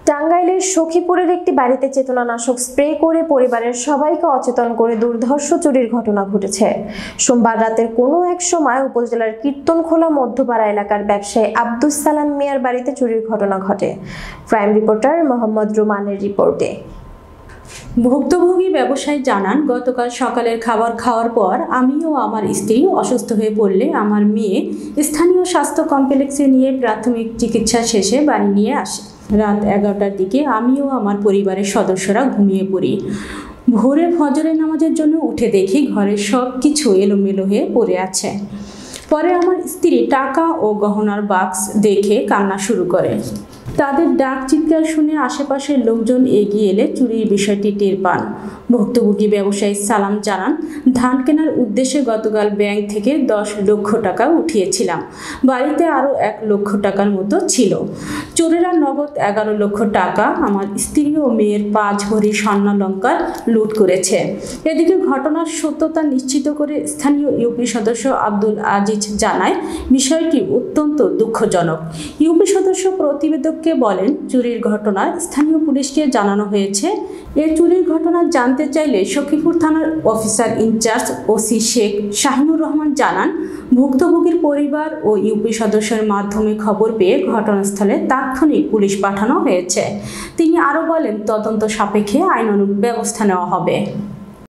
টাঙ্গাইলের সখীপুরের একটি বাড়িতে চেতনানাশক স্প্রে করে পরিবারের সবাইকে অচেতন করে দুর্ধর্ষ চুরির ঘটনা ঘটেছে। সোমবার রাতের কোনো এক সময় উপজেলার কীর্তনখোলা মধ্যপাড়া এলাকার ব্যবসায়ী আব্দুস সালাম মিয়ার বাড়িতে চুরির ঘটনা ঘটে। প্রাইম রিপোর্টার মোহাম্মদ রুমানের রিপোর্টে। ভুক্তভোগী ব্যবসায়ী জানান, গতকাল সকালের খাবার খাওয়ার পর আমি ও আমার স্ত্রী অসুস্থ হয়ে পড়লে আমার মেয়ে স্থানীয় স্বাস্থ্য কমপ্লেক্সে নিয়ে প্রাথমিক চিকিৎসা শেষে বাড়ি নিয়ে আসে। রাত 11টার দিকে আমি ও আমার পরিবারের সদস্যরা ঘুমিয়ে পড়ি। ভোরে ফজরের নামাজের জন্য উঠে দেখি ঘরের সব কিছু এলোমেলো হয়ে পড়ে আছে। পরে আমার স্ত্রী টাকা ও গহনার বাক্স দেখে কান্না শুরু করে। তাদের ডাক চিৎকার শুনে আশেপাশের লোকজন এগিয়ে এলে চুরির বিষয়টি টের পান। ভুক্তভোগী ব্যবসায়ী সালাম জানান, ধান কেনার উদ্দেশ্যে গতকাল ব্যাংক থেকে 10 লক্ষ টাকা উঠিয়েছিলাম। বাড়িতে আরও 1 লক্ষ টাকার মতো ছিল। চোরেরা নগদ 11 লক্ষ টাকা, আমার স্ত্রী ও মেয়ের 5 ভরি স্বর্ণালংকার লুট করেছে। এদিকে ঘটনার সত্যতা নিশ্চিত করে স্থানীয় ইউপি সদস্য আব্দুল আজিজ জানায়, বিষয়টি অত্যন্ত দুঃখজনক। ইউপি সদস্য প্রতিবেদককে বলেন, চুরির ঘটনা স্থানীয় পুলিশকে জানানো হয়েছে। এই চুরির ঘটনা জানতে চাইলে সখীপুর থানার officer in charge OC Sheikh Shahinur Rahman জানান, ভুক্তভোগীর পরিবার ও ইউপি সদস্যের মাধ্যমে খবর পেয়ে ঘটনাস্থলে তাৎক্ষণিক পুলিশ পাঠানো হয়েছে। তিনি আরও বলেন, তদন্ত সাপেক্ষে আইনানুগ ব্যবস্থা নেওয়া হবে।